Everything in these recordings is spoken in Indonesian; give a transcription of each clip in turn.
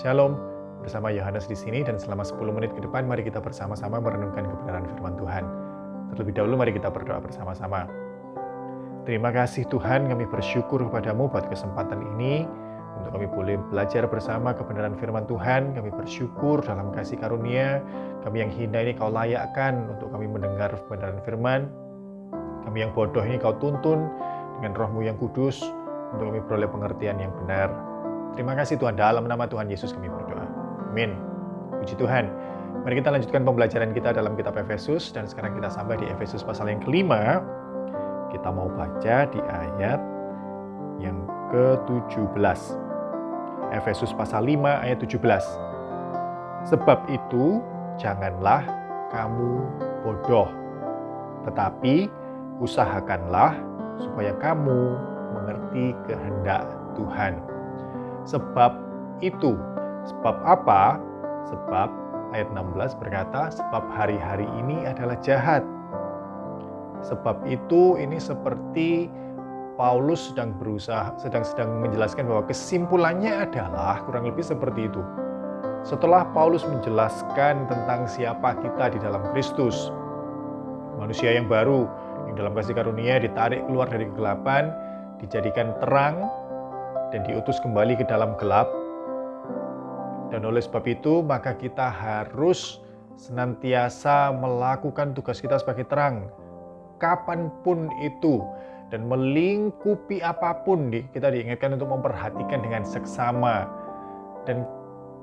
Shalom, bersama Yohanes di sini dan selama 10 menit ke depan mari kita bersama-sama merenungkan kebenaran firman Tuhan. Terlebih dahulu mari kita berdoa bersama-sama. Terima kasih Tuhan, kami bersyukur kepadamu buat kesempatan ini untuk kami boleh belajar bersama kebenaran firman Tuhan. Kami bersyukur dalam kasih karunia, kami yang hina ini kau layakkan untuk kami mendengar kebenaran firman. Kami yang bodoh ini kau tuntun dengan roh-Mu yang kudus untuk kami beroleh pengertian yang benar. Terima kasih Tuhan, dalam nama Tuhan Yesus kami berdoa. Amin. Puji Tuhan. Mari kita lanjutkan pembelajaran kita dalam kitab Efesus, dan sekarang kita sampai di Efesus pasal yang kelima. Kita mau baca di ayat yang ke-17. Efesus pasal 5 ayat 17. Sebab itu janganlah kamu bodoh, tetapi usahakanlah supaya kamu mengerti kehendak Tuhan. Sebab itu, sebab apa? Sebab ayat 16 berkata, sebab hari-hari ini adalah jahat. Sebab itu ini seperti Paulus sedang menjelaskan bahwa kesimpulannya adalah kurang lebih seperti itu. Setelah Paulus menjelaskan tentang siapa kita di dalam Kristus, manusia yang baru yang dalam kasih karunia ditarik keluar dari kegelapan, dijadikan terang, dan diutus kembali ke dalam gelap. Dan oleh sebab itu maka kita harus senantiasa melakukan tugas kita sebagai terang kapanpun itu, dan melingkupi apapun kita diingatkan untuk memperhatikan dengan seksama. Dan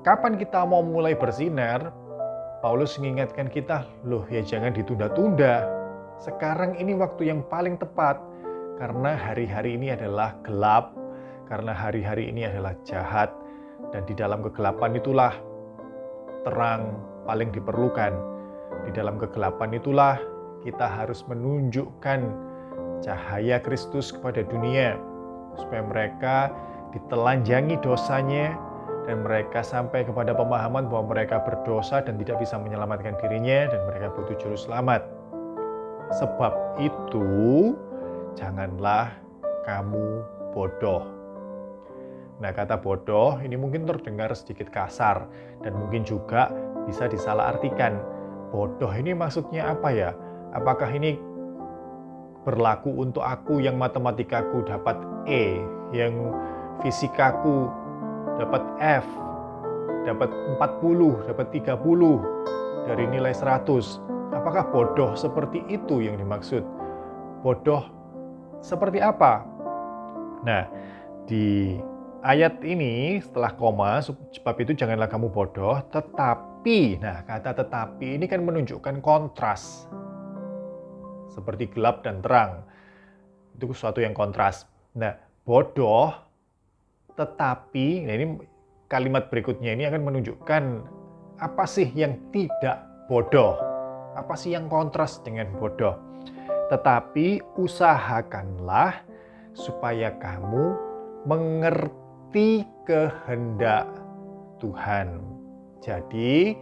kapan kita mau mulai bersinar, Paulus mengingatkan kita, loh ya jangan ditunda-tunda. Sekarang ini waktu yang paling tepat, karena hari-hari ini adalah gelap, karena hari-hari ini adalah jahat, dan di dalam kegelapan itulah terang paling diperlukan. Di dalam kegelapan itulah kita harus menunjukkan cahaya Kristus kepada dunia, supaya mereka ditelanjangi dosanya, dan mereka sampai kepada pemahaman bahwa mereka berdosa dan tidak bisa menyelamatkan dirinya, dan mereka butuh juru selamat. Sebab itu, janganlah kamu bodoh. Nah, kata bodoh ini mungkin terdengar sedikit kasar, dan mungkin juga bisa disalahartikan. Bodoh ini maksudnya apa ya? Apakah ini berlaku untuk aku yang matematikaku dapat E, yang fisikaku dapat F, dapat 40, dapat 30 dari nilai 100? Apakah bodoh seperti itu yang dimaksud? Bodoh seperti apa? Nah, di ayat ini setelah koma, sebab itu janganlah kamu bodoh, tetapi, nah kata tetapi ini kan menunjukkan kontras. Seperti gelap dan terang. Itu sesuatu yang kontras. Nah, bodoh, tetapi, nah ini kalimat berikutnya ini akan menunjukkan apa sih yang tidak bodoh. Apa sih yang kontras dengan bodoh. Tetapi usahakanlah supaya kamu mengerti kehendak Tuhan. Jadi,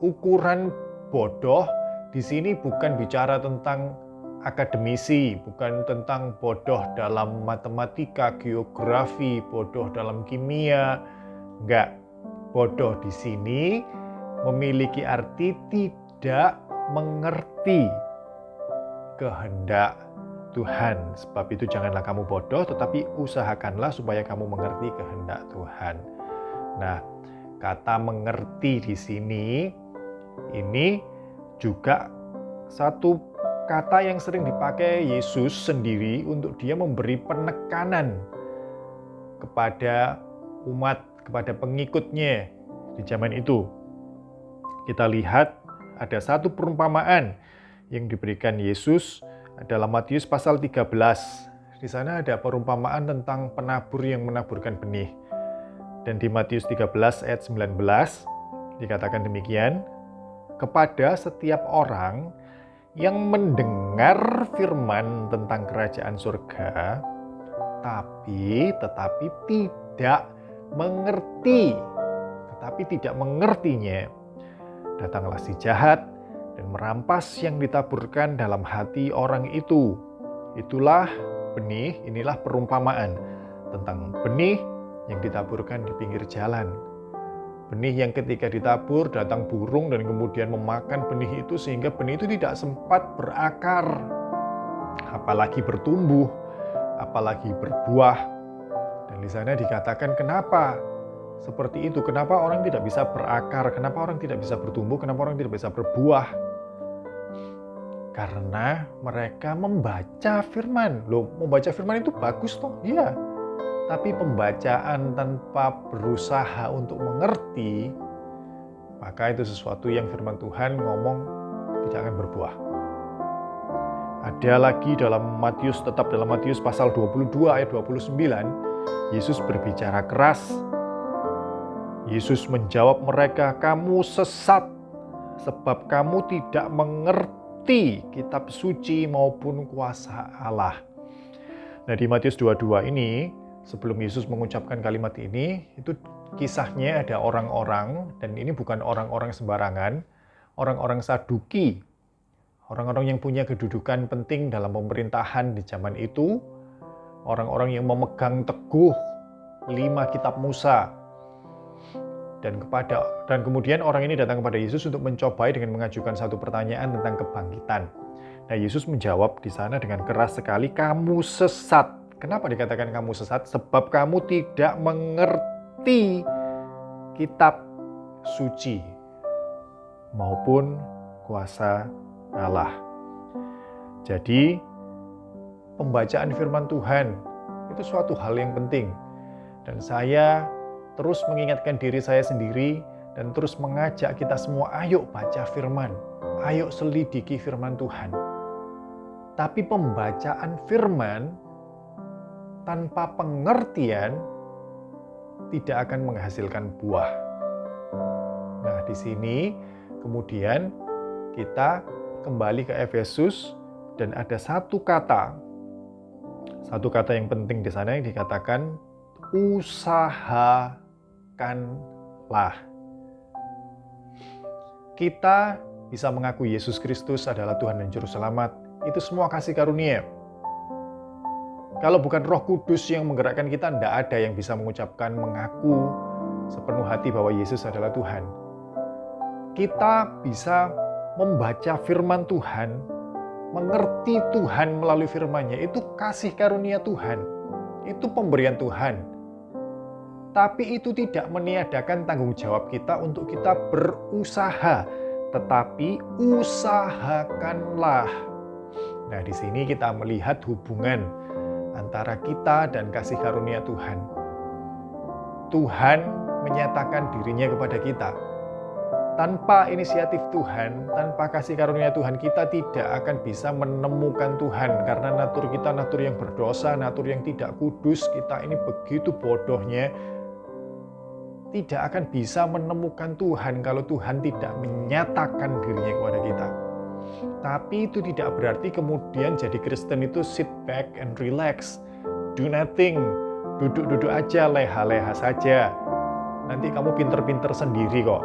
ukuran bodoh di sini bukan bicara tentang akademisi, bukan tentang bodoh dalam matematika, geografi, bodoh dalam kimia. Enggak. Bodoh di sini memiliki arti tidak mengerti kehendak Tuhan. Sebab itu janganlah kamu bodoh, tetapi usahakanlah supaya kamu mengerti kehendak Tuhan. Nah, kata mengerti di sini ini juga satu kata yang sering dipakai Yesus sendiri untuk dia memberi penekanan kepada umat, kepada pengikutnya di zaman itu. Kita lihat ada satu perumpamaan yang diberikan Yesus dalam Matius pasal 13. Di sana ada perumpamaan tentang penabur yang menaburkan benih. Dan di Matius 13 ayat 19 dikatakan demikian, kepada setiap orang yang mendengar firman tentang kerajaan surga, tetapi tidak mengertinya, datanglah si jahat dan merampas yang ditaburkan dalam hati orang itu. Itulah benih, inilah perumpamaan tentang benih yang ditaburkan di pinggir jalan. Benih yang ketika ditabur datang burung dan kemudian memakan benih itu sehingga benih itu tidak sempat berakar, apalagi bertumbuh, apalagi berbuah. Dan di sana dikatakan kenapa seperti itu, kenapa orang tidak bisa berakar, kenapa orang tidak bisa bertumbuh, kenapa orang tidak bisa berbuah. Karena mereka membaca firman. Loh, membaca firman itu bagus toh? Iya. Tapi pembacaan tanpa berusaha untuk mengerti, maka itu sesuatu yang firman Tuhan ngomong tidak akan berbuah. Ada lagi dalam Matius, tetap dalam Matius pasal 22 ayat 29, Yesus berbicara keras. Yesus menjawab mereka, "Kamu sesat, sebab kamu tidak mengerti kitab suci maupun kuasa Allah." Nah, di Matius 22 ini, sebelum Yesus mengucapkan kalimat ini, itu kisahnya ada orang-orang, dan ini bukan orang-orang sembarangan, orang-orang Saduki, orang-orang yang punya kedudukan penting dalam pemerintahan di zaman itu, orang-orang yang memegang teguh 5 kitab Musa. Dan kemudian orang ini datang kepada Yesus untuk mencobai dengan mengajukan satu pertanyaan tentang kebangkitan. Nah, Yesus menjawab di sana dengan keras sekali, "Kamu sesat." Kenapa dikatakan kamu sesat? Sebab kamu tidak mengerti kitab suci maupun kuasa Allah. Jadi, pembacaan firman Tuhan itu suatu hal yang penting. Dan saya terus mengingatkan diri saya sendiri dan terus mengajak kita semua, ayo baca firman, ayo selidiki firman Tuhan. Tapi pembacaan firman tanpa pengertian tidak akan menghasilkan buah. Nah, di sini kemudian kita kembali ke Efesus dan ada satu kata yang penting di sana yang dikatakan usahakanlah. Kita bisa mengaku Yesus Kristus adalah Tuhan dan Juru Selamat. Itu semua kasih karunia. Kalau bukan Roh Kudus yang menggerakkan kita, tidak ada yang bisa mengucapkan, mengaku sepenuh hati bahwa Yesus adalah Tuhan. Kita bisa membaca firman Tuhan, mengerti Tuhan melalui firman-Nya. Itu kasih karunia Tuhan. Itu pemberian Tuhan. Tapi itu tidak meniadakan tanggung jawab kita untuk kita berusaha, tetapi usahakanlah. Nah, di sini kita melihat hubungan antara kita dan kasih karunia Tuhan. Tuhan menyatakan dirinya kepada kita. Tanpa inisiatif Tuhan, tanpa kasih karunia Tuhan, kita tidak akan bisa menemukan Tuhan. Karena natur kita natur yang berdosa, natur yang tidak kudus, kita ini begitu bodohnya, tidak akan bisa menemukan Tuhan kalau Tuhan tidak menyatakan dirinya kepada kita. Tapi itu tidak berarti kemudian jadi Kristen itu sit back and relax, do nothing, duduk-duduk aja, leha-leha saja. Nanti kamu pinter-pinter sendiri kok.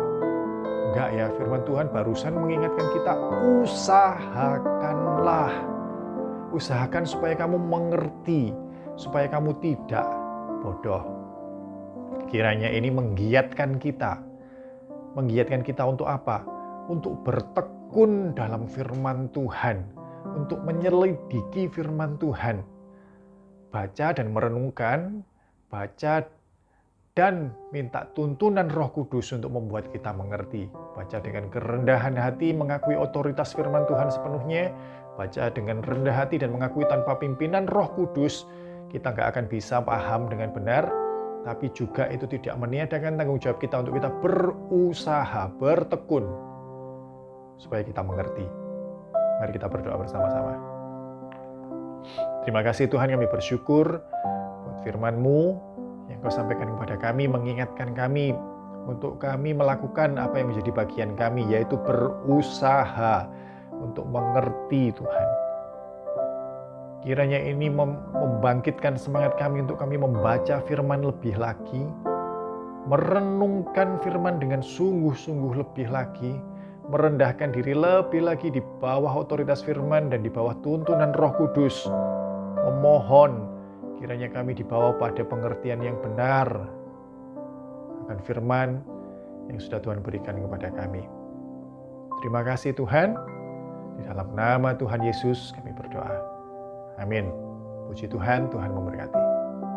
Enggak ya, firman Tuhan barusan mengingatkan kita, usahakanlah. Usahakan supaya kamu mengerti, supaya kamu tidak bodoh. Kiranya ini menggiatkan kita. Menggiatkan kita untuk apa? Untuk bertekun dalam firman Tuhan. Untuk menyelidiki firman Tuhan. Baca dan merenungkan, baca dan minta tuntunan Roh Kudus untuk membuat kita mengerti. Baca dengan kerendahan hati, mengakui otoritas firman Tuhan sepenuhnya. Baca dengan rendah hati dan mengakui tanpa pimpinan Roh Kudus, kita nggak akan bisa paham dengan benar. Tapi juga itu tidak meniadakan tanggung jawab kita untuk kita berusaha, bertekun, supaya kita mengerti. Mari kita berdoa bersama-sama. Terima kasih Tuhan, kami bersyukur buat firman-Mu yang Kau sampaikan kepada kami, mengingatkan kami untuk kami melakukan apa yang menjadi bagian kami, yaitu berusaha untuk mengerti Tuhan. Kiranya ini membangkitkan semangat kami untuk kami membaca firman lebih lagi, merenungkan firman dengan sungguh-sungguh lebih lagi, merendahkan diri lebih lagi di bawah otoritas firman dan di bawah tuntunan Roh Kudus. Memohon kiranya kami dibawa pada pengertian yang benar akan firman, yang sudah Tuhan berikan kepada kami. Terima kasih Tuhan, di dalam nama Tuhan Yesus kami berdoa. Amin. Puji Tuhan, Tuhan memberkati.